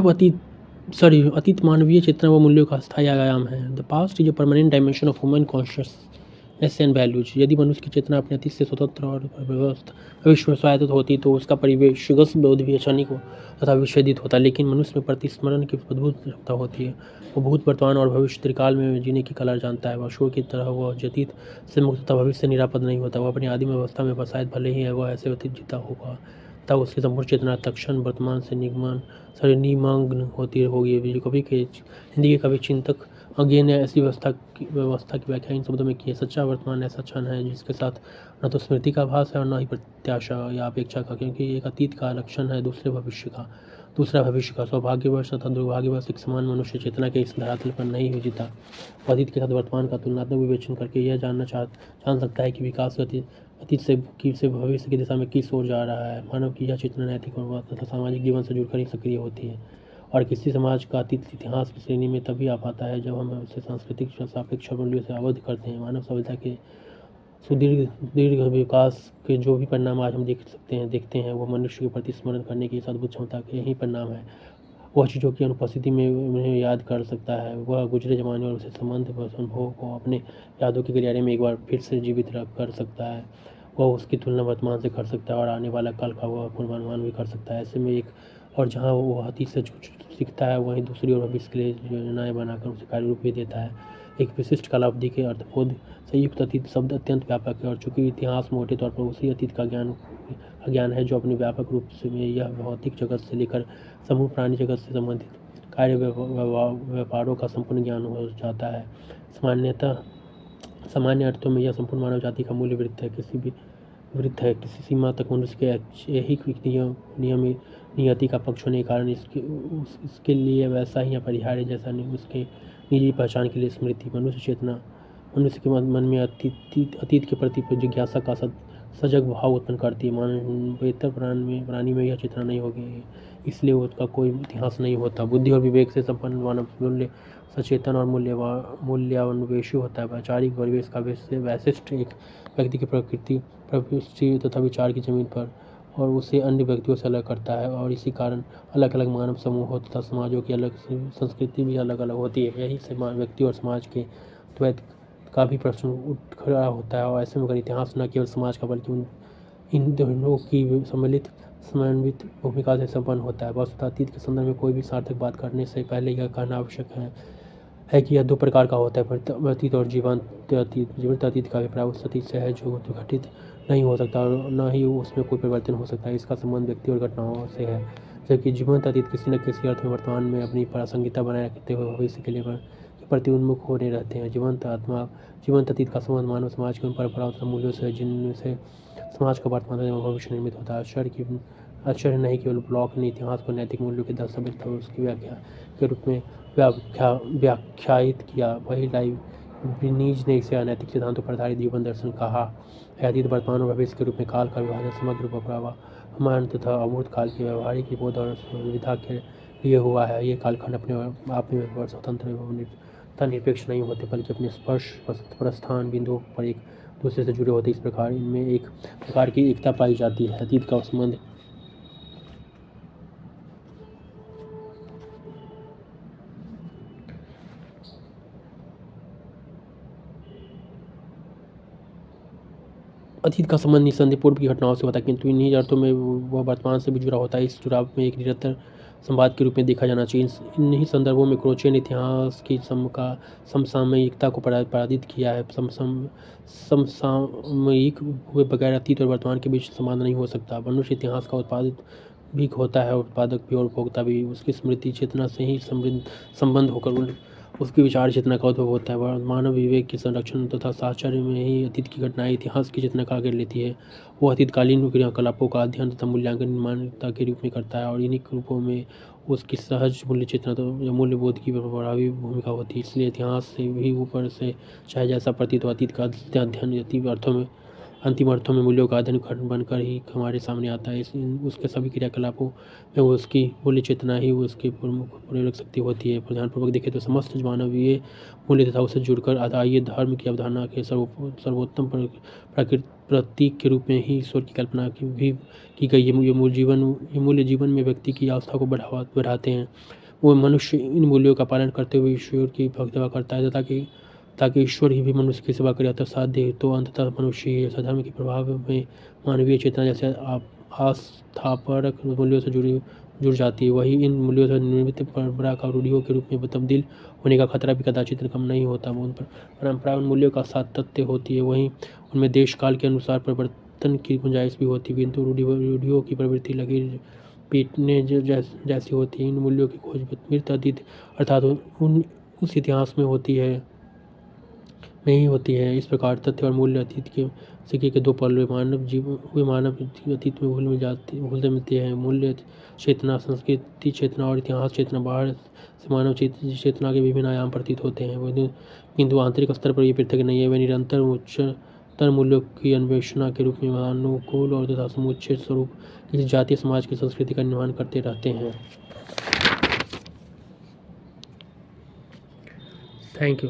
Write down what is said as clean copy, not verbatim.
अतीत मानवीय चेतना व मूल्यों का अस्थायी आयाम है। The past is a permanent dimension of human consciousness and values. यदि मनुष्य की चेतना अपने अतीत से स्वतंत्र और भविष्य में स्वायत्त होती तो उसका परिवेशगत बोध भी क्षणिक तथा विच्छेदित होता। लेकिन मनुष्य में प्रतिस्मरण की अद्भुत क्षमता होती है। वो भूत, वर्तमान और भविष्य त्रिकाल में जीने की कला जानता है। पशुओं की तरह वह अतीत से मुक्त तथा भविष्य से निरापद नहीं होता। वह अपनी आदिम अवस्था में शायद भले ही वह ऐसे अतीत जीता होगा तब उसकी संपूर्ण चेतना तत्क्षण वर्तमान से निमग्न होती होगी। हिंदी के कवि चिंतक अज्ञे ने ऐसी व्यवस्था की व्याख्या इन शब्दों में की है। सच्चा वर्तमान ऐसा क्षण है जिसके साथ न तो स्मृति का आभास है और न ही प्रत्याशा या अपेक्षा का, क्योंकि एक अतीत का लक्षण है दूसरा भविष्य का। सौभाग्यवश तथा दुर्भाग्यवश एक समान मनुष्य चेतना के इस धरातल पर नहीं जीता। वो अतीत के साथ वर्तमान का तुलनात्मक विवेचन करके यह जान सकता है कि विकास अतीत से भविष्य की दिशा में किस ओर जा रहा है। मानव की यह चेतना नैतिक और तथा सामाजिक जीवन से जुड़कर ही सक्रिय होती है और किसी समाज का अतीत इतिहास की श्रेणी में तभी आ पाता है जब हम उसे सांस्कृतिक सापेक्ष मूल्यों से अवगत करते हैं। मानव सभ्यता के दीर्घ विकास के जो भी परिणाम आज हम देखते हैं वो मनुष्य के प्रति स्मरण करने की इस अद्भुत क्षमता के ही परिणाम है। वह चीज़ों की अनुपस्थिति में उन्हें याद कर सकता है। वह गुजरे जमाने और उसे संबंध व अनुभव को अपने यादों के गलियारे में एक बार फिर से जीवित कर सकता है। वह उसकी तुलना वर्तमान से कर सकता है और आने वाला कल का वह पूर्वानुमान भी कर सकता है। ऐसे में जहाँ वो अतीत से सीखता है वहीं दूसरी ओर भविष्य के लिए योजनाएं बनाकर उसे कार्य रूप भी देता है। एक विशिष्ट काल अवधि के अर्थबोध से युक्त अतीत शब्द अत्यंत व्यापक है और चूंकि इतिहास मोटे तौर पर उसी अतीत का ज्ञान है जो अपने व्यापक रूप से में यह भौतिक जगत से लेकर समूह प्राणी जगत से संबंधित कार्य व्यापारों का संपूर्ण ज्ञान हो जाता है। सामान्य अर्थों में यह संपूर्ण मानव जाति का मूल्य वृत्त है। किसी सीमा तक मनुष्य के यही नियति का पक्ष होने के कारण इसके लिए वैसा ही अपरिहार्य जैसा नहीं उसके निजी पहचान के लिए स्मृति मनुष्य चेतना मनुष्य के मन में अतीत के प्रति जिज्ञासा का सजग भाव उत्पन्न करती है। बेहतर प्राणी में यह चेतना नहीं होगी, इसलिए उसका कोई इतिहास नहीं होता। बुद्धि और विवेक से संपन्न मानव मूल्य सचेतन और मूल्यान्वेषी होता है। वैचारिक परिवेश का वैशिष्ट एक व्यक्ति की प्रवृत्ति तथा विचार की जमीन पर और उसे अन्य व्यक्तियों से अलग करता है और इसी कारण अलग अलग मानव समूहों तथा समाजों की अलग संस्कृति भी अलग अलग होती है। यही से व्यक्ति और समाज के द्वैत का भी प्रश्न उठ खड़ा होता है और ऐसे में अगर इतिहास न केवल समाज का बल्कि इन दोनों की समन्वित भूमिका से संपन्न होता है। वस्तुतः अतीत के संदर्भ में कोई भी सार्थक बात करने से पहले यह कहना आवश्यक है कि यह दो प्रकार का होता है, अतीत और जीवंत अतीत। जीवंत अतीत का अभिप्राय उस अतीत से है जो घटित नहीं हो सकता और न ही उसमें कोई परिवर्तन हो सकता है। इसका संबंध व्यक्ति और घटनाओं से है, जबकि जीवंत अतीत किसी न किसी अर्थ में वर्तमान में अपनी प्रासंगिकता बनाए रखते हुए भविष्य के लिए प्रति उन्मुख होने रहते हैं। जीवंत अतीत का संबंध मानव समाज के उन परंपराओं तथा मूल्यों से जिनमें से समाज का वर्तमान एवं भविष्य निर्मित होता है। आश्चर्य नहीं केवल ब्लॉक ने इतिहास को नैतिक मूल्यों के दस्तावेज पर उसकी व्याख्या के रूप में व्याख्यायित किया, वही लाइबनिज ने इसे अनैतिक सिद्धांतों पर आधारित जीवन दर्शन कहा है। अतीत, वर्तमान और भविष्य के रूप में काल का विभाजन समग्र प्रवाहमान तथा अमूर्त काल की व्यवहारिक बोध और सुविधा के लिए हुआ है। ये कालखंड अपने आप में स्वतंत्र एवं निरपेक्ष नहीं होते बल्कि अपने स्पर्श प्रस्थान बिंदुओं पर एक दूसरे से जुड़े होते। इस प्रकार इनमें एक प्रकार की एकता पाई जाती है। अतीत का संबंध निस्संदेह पूर्व की घटनाओं से होता है, किंतु इन्हीं अर्थों में वह वर्तमान से भी जुड़ा होता है। इस जुड़ाव में एक निरंतर संवाद के रूप में देखा जाना चाहिए। इन्हीं संदर्भों में क्रोचे ने इतिहास की समसामयिकता को पराजित किया है। समसामयिक हुए बगैर अतीत और वर्तमान के बीच संवाद नहीं हो सकता। मनुष्य इतिहास का उत्पादित भी होता है, उत्पादक भी और उपभोक्ता भी। उसकी स्मृति चेतना से ही संबंध होकर उसकी विचार चेतना का उद्भव होता है। मानव विवेक के संरक्षण तथा साहचर्य में ही अतीत की घटनाएं इतिहास की चेतना का आकार लेती है। वो अतीतकालीन क्रियाकलापों का अध्ययन तथा मूल्यांकन मान्यता के रूप में करता है और इन्हीं रूपों में उसकी सहज मूल्य चेतना या मूल्य बोध की प्रभावी भूमिका होती है। इसलिए इतिहास से भी ऊपर से चाहे जैसा प्रतीत हो, अतीत का अध्ययन अंतिम अर्थों में मूल्यों का अध्ययन खंड बनकर ही हमारे सामने आता है। उसके सभी क्रियाकलापों में उसकी मूल्य चेतना ही उसकी प्रमुख प्रेरक शक्ति होती है। ध्यानपूर्वक देखें तो समस्त मानवीय मूल्य तथा उससे जुड़कर आइए धर्म की अवधारणा के सर्वोत्तम प्रतीक के रूप में ही ईश्वर की कल्पना की गई है। ये मूल्य जीवन में व्यक्ति की आस्था को बढ़ाते हैं। वो मनुष्य इन मूल्यों का पालन करते हुए ईश्वर की भक्त सेवा करता है ताकि ईश्वर ही भी मनुष्य की सेवा करे अतः साध्य तो अंततः मनुष्य ही धर्म के प्रभाव में मानवीय चेतना जैसे आस्थापरक मूल्यों से जुड़ जाती है। वही इन मूल्यों से निर्मित परंपरा का रूढ़ियों के रूप में तब्दील होने का खतरा भी कदाचित कम नहीं होता। उन परंपरा उन मूल्यों का सातत्य होती है, वहीं उनमें देश काल के अनुसार परिवर्तन की गुंजाइश भी होती है, किंतु रूढ़ियों की प्रवृत्ति लकीर पीटने जैसी होती है। इन मूल्यों की खोज मृत अतीत अर्थात उस इतिहास में होती है। इस प्रकार तथ्य और मूल्य अतीत के सिक्के के दो पहलू मानव अतीत में भूलते मिलते हैं। मूल्य चेतना, संस्कृति चेतना और इतिहास चेतना बाहर से मानव चेतना के विभिन्न आयाम प्रतीत होते हैं, किंतु आंतरिक स्तर पर ये पृथक नहीं है। वे निरंतर उच्चतर मूल्यों की अन्वेषणा के रूप में अनुकूल और तथा समुच्चय स्वरूप किसी जातीय समाज की संस्कृति का निर्माण करते रहते हैं। Thank you.